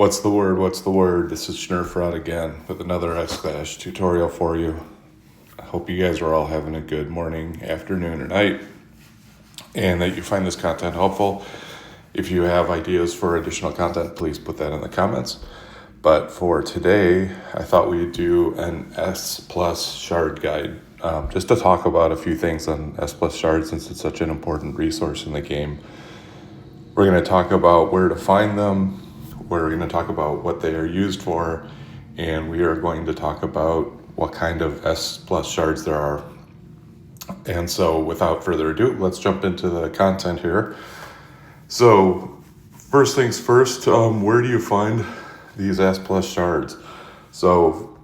What's the word? What's the word? This is Schnerfrod again with another S+ tutorial for you. I hope you guys are all having a good morning, afternoon, or night, and that you find this content helpful. If you have ideas for additional content, please put that in the comments. But for today, I thought we'd do an S+ shard guide, just to talk about a few things on S+ shards since it's such an important resource in the game. We're going to talk about where to find them. We're going to talk about what they are used for, and we are going to talk about what kind of S+ shards there are. And so without further ado, let's jump into the content here. So first things first, where do you find these S+ shards? So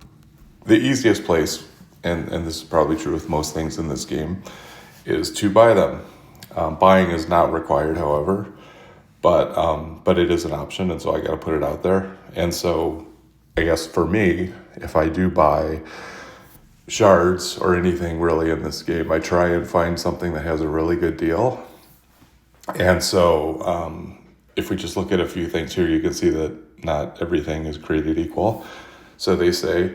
the easiest place, and this is probably true with most things in this game, is to buy them. Buying is not required, however, but it is an option, and so I got to put it out there. And so I guess for me, if I do buy shards or anything really in this game, I try and find something that has a really good deal. And so if we just look at a few things here, you can see that not everything is created equal. So they say,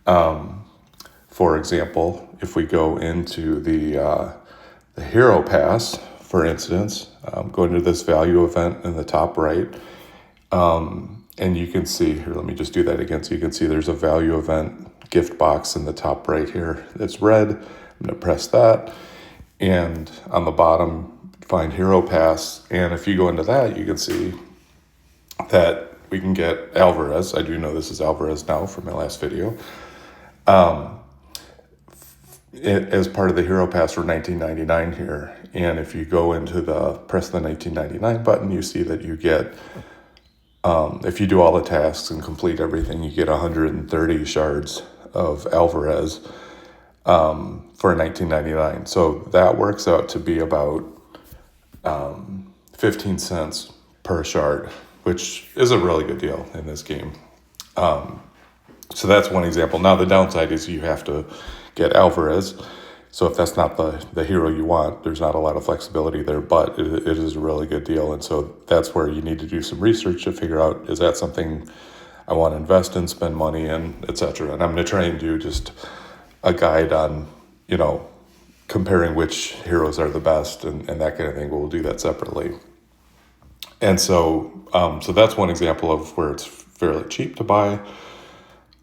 for example, if we go into the hero pass, for instance, go into this value event in the top right, and you can see here, let me just do that again so you can see there's a value event gift box in the top right here. It's red. I'm going to press that, and on the bottom, find hero pass, and if you go into that, you can see that we can get Alvarez. I do know this is Alvarez now from my last video. As part of the hero pass for $19.99 here, and if you go into press the $19.99 button, you see that you get, if you do all the tasks and complete everything, you get 130 shards of Alvarez for $19.99. So that works out to be about 15 cents per shard, which is a really good deal in this game. So that's one example. Now the downside is you have to get Alvarez. So if that's not the hero you want, there's not a lot of flexibility there, but it is a really good deal. And so that's where you need to do some research to figure out, is that something I want to invest in, spend money in, etc. And I'm going to try and do just a guide on, comparing which heroes are the best and that kind of thing. We'll do that separately. And so, so that's one example of where it's fairly cheap to buy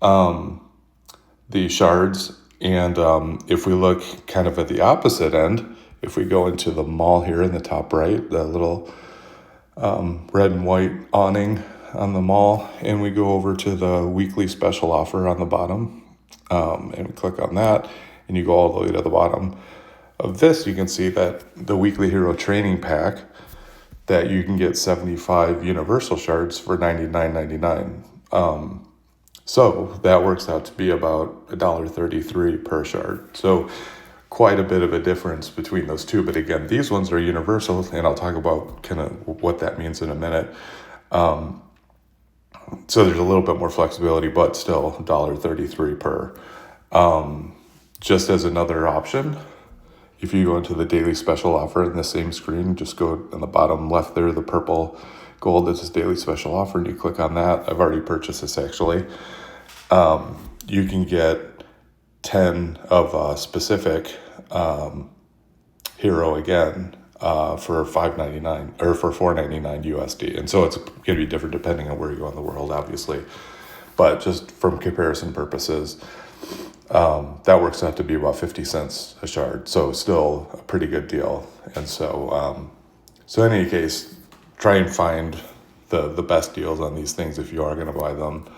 the shards. And if we look kind of at the opposite end, if we go into the mall here in the top right, the little red and white awning on the mall, and we go over to the weekly special offer on the bottom, and we click on that, and you go all the way to the bottom of this, you can see that the weekly hero training pack, that you can get 75 universal shards for $99.99. So that works out to be about $1.33 per shard. So quite a bit of a difference between those two. But again, these ones are universal, and I'll talk about kind of what that means in a minute. So there's a little bit more flexibility, but still $1.33 per. Just as another option, if you go into the daily special offer in the same screen, just go on the bottom left there, the purple gold, this is daily special offer, and you click on that. I've already purchased this actually. You can get 10 of a specific hero again for $5.99 or for $4.99 USD. And so it's going to be different depending on where you go in the world, obviously. But just from comparison purposes, that works out to be about 50 cents a shard. So still a pretty good deal. And so, so in any case, try and find the best deals on these things if you are going to buy them.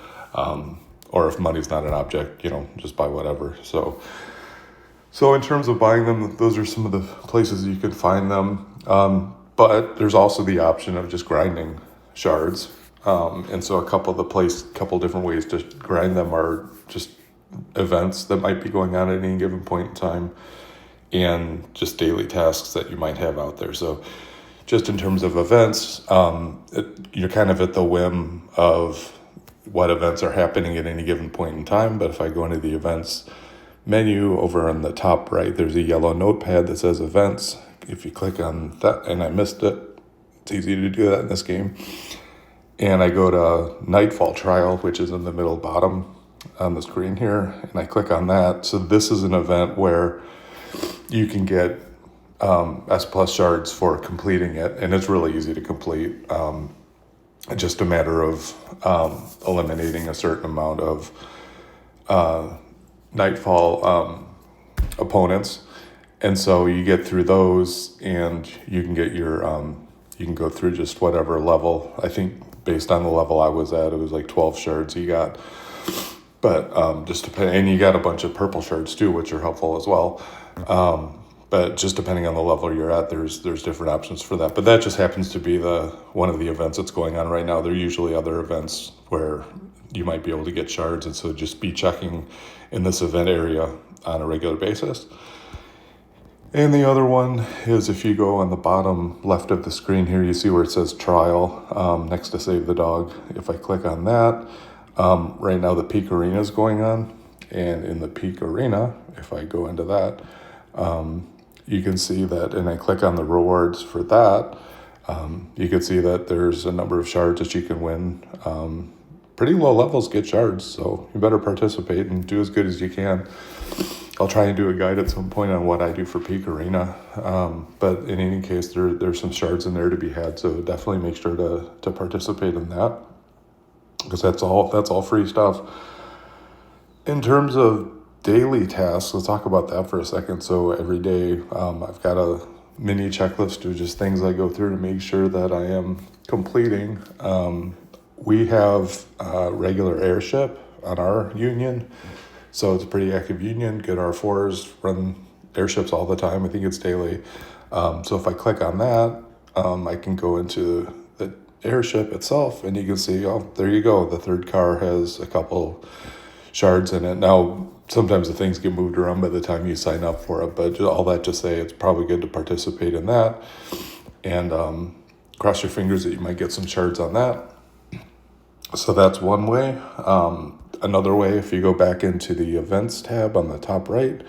Or if money's not an object, just buy whatever. So in terms of buying them, those are some of the places you can find them. But there's also the option of just grinding shards. And so a couple different ways to grind them are just events that might be going on at any given point in time, and just daily tasks that you might have out there. So just in terms of events, you're kind of at the whim of what events are happening at any given point in time. But if I go into the events menu over on the top right, there's a yellow notepad that says events. If you click on that, and I missed it, it's easy to do that in this game. and I go to Nightfall Trial, which is in the middle bottom on the screen here, and I click on that. So this is an event where you can get S+ shards for completing it, and it's really easy to complete. Just a matter of eliminating a certain amount of Nightfall opponents, and so you get through those, and you can get your you can go through just whatever level. I think based on the level I was at, it was like 12 shards you got. But just depending, and you got a bunch of purple shards too, which are helpful as well. But just depending on the level you're at, there's different options for that. But that just happens to be one of the events that's going on right now. There are usually other events where you might be able to get shards, and so just be checking in this event area on a regular basis. And the other one is if you go on the bottom left of the screen here, you see where it says trial next to save the dog. If I click on that, right now the peak arena is going on, and in the peak arena, if I go into that, you can see that, and I click on the rewards for that, you can see that there's a number of shards that you can win. Pretty low levels get shards, so you better participate and do as good as you can. I'll try and do a guide at some point on what I do for peak arena, but in any case, there's some shards in there to be had, so definitely make sure to participate in that, because that's all free stuff. In terms of daily tasks, let's talk about that for a second. So every day, I've got a mini checklist of just things I go through to make sure that I am completing. We have a regular airship on our union, so it's a pretty active union. Good R4s run airships all the time. I think it's daily. So if I click on that, I can go into the airship itself, and you can see, oh, there you go. The third car has a couple shards in it. Now, sometimes the things get moved around by the time you sign up for it, but all that to say, it's probably good to participate in that, and cross your fingers that you might get some shards on that. So that's one way. Another way, if you go back into the events tab on the top right,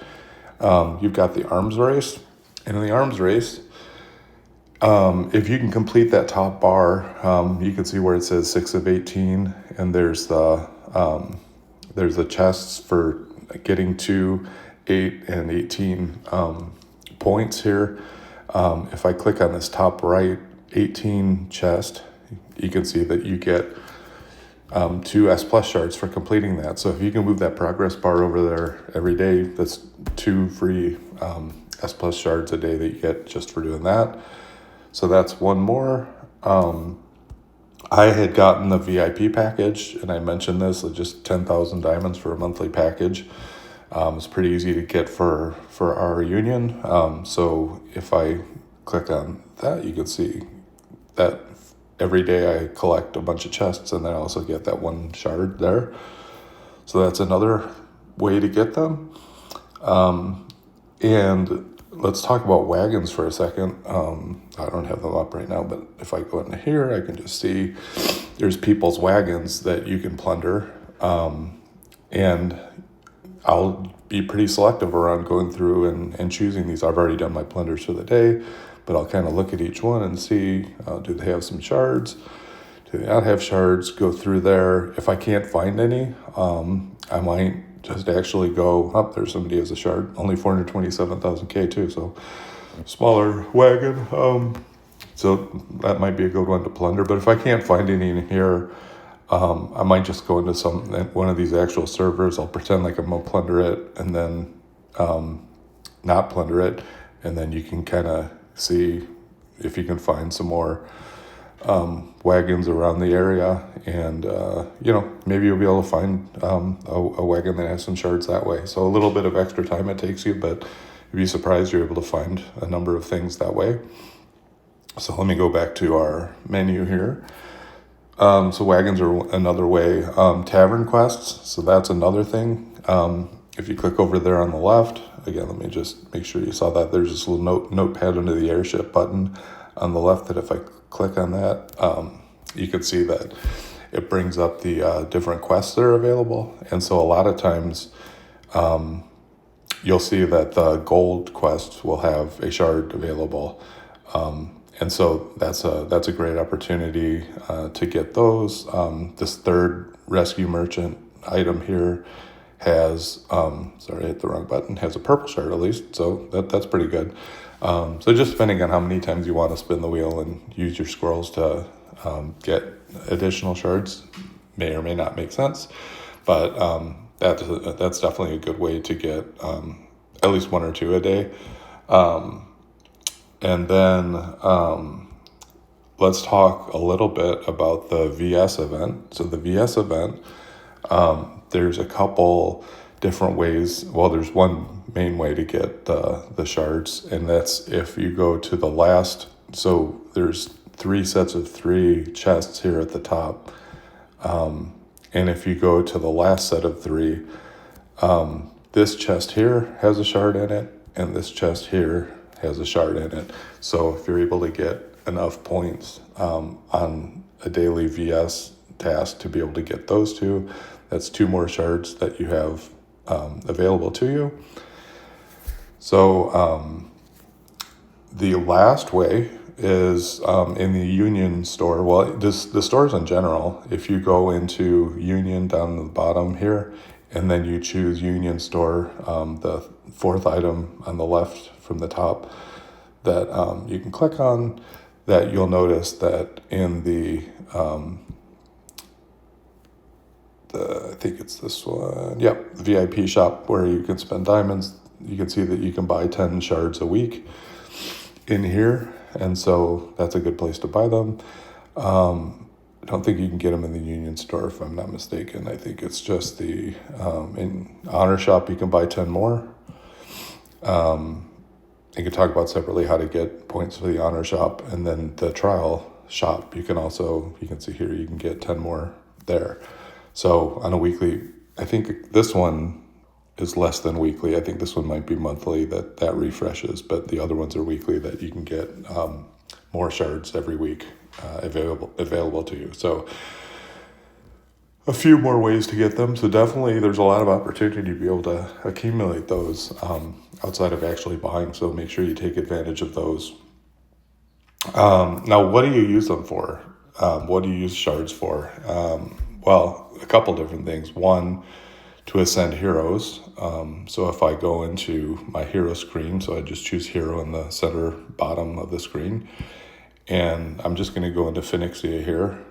you've got the arms race, and in the arms race, if you can complete that top bar, you can see where it says 6 of 18, and there's the chests for getting to 8 and 18 points here. If I click on this top right 18 chest, you can see that you get 2 S+ shards for completing that. So if you can move that progress bar over there every day, that's 2 free S+ shards a day that you get just for doing that. So that's one more. I had gotten the VIP package, and I mentioned this, just 10,000 diamonds for a monthly package. It's pretty easy to get for our union. So if I click on that, you can see that every day I collect a bunch of chests, and then I also get that 1 shard there. So that's another way to get them. And let's talk about wagons for a second. I don't have them up right now, but if I go into here, I can just see there's people's wagons that you can plunder. And I'll be pretty selective around going through and choosing these. I've already done my plunders for the day, but I'll kind of look at each one and see, do they have some shards? Do they not have shards? Go through there. If I can't find any, I might just actually go up. There's somebody has a shard, only 427,000 K too, so smaller wagon. So that might be a good one to plunder. But if I can't find any in here, I might just go into one of these actual servers. I'll pretend like I'm gonna plunder it, and then not plunder it, and then you can kind of see if you can find some more wagons around the area, and maybe you'll be able to find a wagon that has some shards that way. So a little bit of extra time it takes you, but you'd be surprised you're able to find a number of things that way. So let me go back to our menu here. So wagons are another way. Tavern quests, so that's another thing. If you click over there on the left, again, let me just make sure you saw that. There's this little notepad under the airship button on the left that if I click on that, you can see that it brings up the different quests that are available. And so a lot of times you'll see that the gold quest will have a shard available. And so that's a great opportunity to get those. This third rescue merchant item here has, sorry, I hit the wrong button, has a purple shard at least, so that's pretty good. So just depending on how many times you want to spin the wheel and use your squirrels to get additional shards may or may not make sense. But that's definitely a good way to get at least one or two a day. And then let's talk a little bit about the VS event. So the VS event, there's a couple different ways. Well, there's one main way to get the shards, and that's if you go to the last. So there's 3 sets of 3 chests here at the top. And if you go to the last set of 3, this chest here has a shard in it, and this chest here has a shard in it. So if you're able to get enough points on a daily VS task to be able to get those 2, that's 2 more shards that you have available to you. So the last way is in the Union store. Well, the stores in general, if you go into Union down at the bottom here, and then you choose Union store, the 4th item on the left from the top that you can click on, that you'll notice that in the I think it's this one, the VIP shop where you can spend diamonds, you can see that you can buy 10 shards a week in here, and so that's a good place to buy them. I don't think you can get them in the Union store, if I'm not mistaken. I think it's just the in Honor Shop you can buy 10 more. You can talk about separately how to get points for the Honor Shop, and then the Trial Shop you can see here you can get 10 more there. So on a weekly, I think this one is less than weekly. I think this one might be monthly that refreshes, but the other ones are weekly that you can get more shards every week available to you. So a few more ways to get them. So definitely there's a lot of opportunity to be able to accumulate those outside of actually buying. So make sure you take advantage of those. Now, what do you use them for? What do you use shards for? Well, a couple different things. One, to ascend heroes. So if I go into my hero screen, so I just choose hero in the center bottom of the screen, and I'm just going to go into Phoenixia here,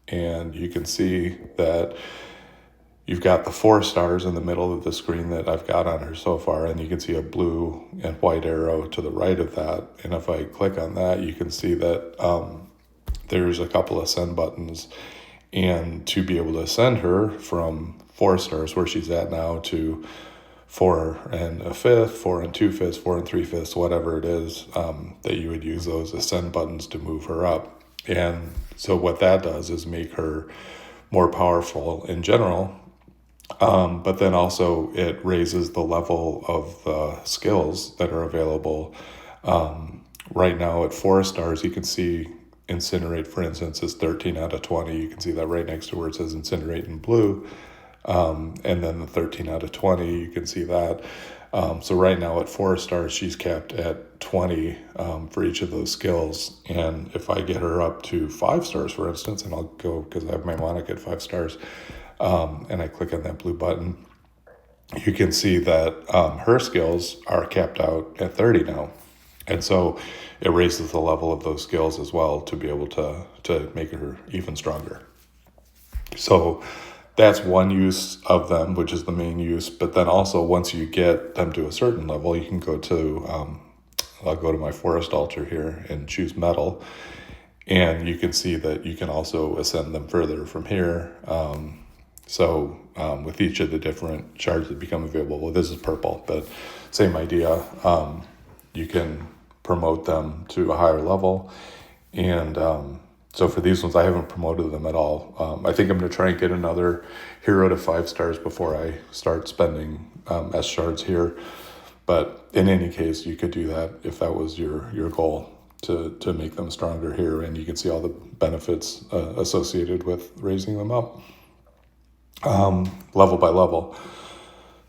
and you can see that you've got the 4 stars in the middle of the screen that I've got on her so far, and you can see a blue and white arrow to the right of that, and if I click on that, you can see that there's a couple of ascend buttons, and to be able to ascend her from 4 stars where she's at now to 4 1/5, 4 2/5, 4 3/5, whatever it is, that you would use those ascend buttons to move her up. And so what that does is make her more powerful in general, but then also it raises the level of the skills that are available. Right now at 4 stars, you can see Incinerate, for instance, is 13 out of 20. You can see that right next to where it says Incinerate in blue. And then the 13 out of 20, you can see that. So right now at 4 stars, she's capped at 20 for each of those skills. And if I get her up to 5 stars, for instance, and I'll go because I have my Monarch at 5 stars, and I click on that blue button, you can see that her skills are capped out at 30 now. And so it raises the level of those skills as well to be able to make her even stronger. So that's one use of them, which is the main use. But then also once you get them to a certain level, you can go to, I'll go to my forest altar here and choose metal. And you can see that you can also ascend them further from here. So with each of the different shards that become available, well, this is purple, but same idea. You can promote them to a higher level. And so for these ones, I haven't promoted them at all. I think I'm going to try and get another hero to 5 stars before I start spending S shards here. But in any case, you could do that if that was your goal, to make them stronger here. And you can see all the benefits associated with raising them up level by level.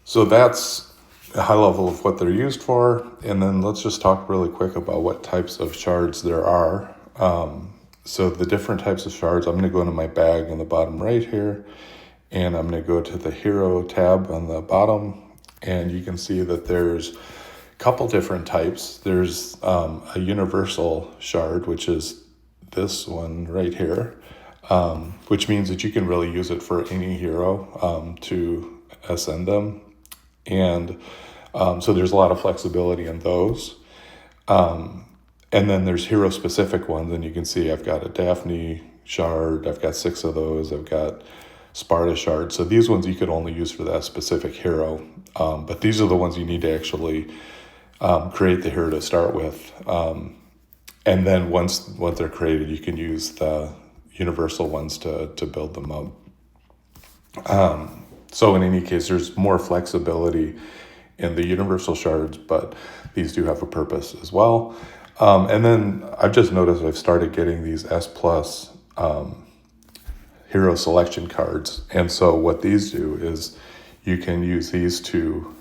So that's a high level of what they're used for, and then let's just talk really quick about what types of shards there are. So the different types of shards, I'm going to go into my bag in the bottom right here, and I'm going to go to the Hero tab on the bottom, and you can see that there's a couple different types. There's a universal shard, which is this one right here, which means that you can really use it for any hero to ascend them. And so there's a lot of flexibility in those. And then there's hero-specific ones, and you can see I've got a Daphne shard, I've got 6 of those, I've got Sparta shards. So these ones you could only use for that specific hero. But these are the ones you need to actually create the hero to start with. And then once they're created, you can use the universal ones to build them up. So in any case, there's more flexibility in the universal shards, but these do have a purpose as well. And then I've just noticed I've started getting these S+ hero selection cards. And so what these do is you can use these to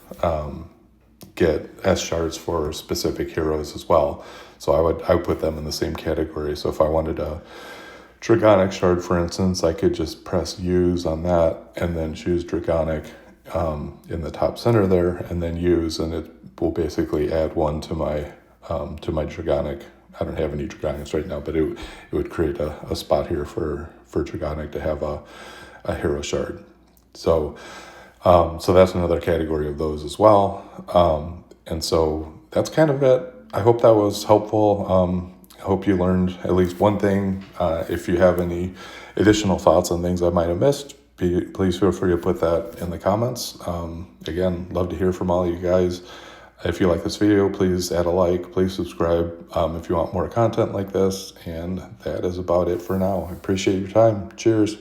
get S shards for specific heroes as well. So I would put them in the same category. So if I wanted a Dragonic shard, for instance, I could just press use on that and then choose Dragonic in the top center there, and then use, and it will basically add one to my Dragonic. I don't have any Dragonics right now, but it would create a spot here for Dragonic to have a hero shard. So that's another category of those as well. And so that's kind of it. I hope that was helpful. I hope you learned at least one thing. If you have any additional thoughts on things I might have missed, please feel free to put that in the comments. Again, love to hear from all you guys. If you like this video, please add a like, please subscribe if you want more content like this. And that is about it for now. I appreciate your time. Cheers.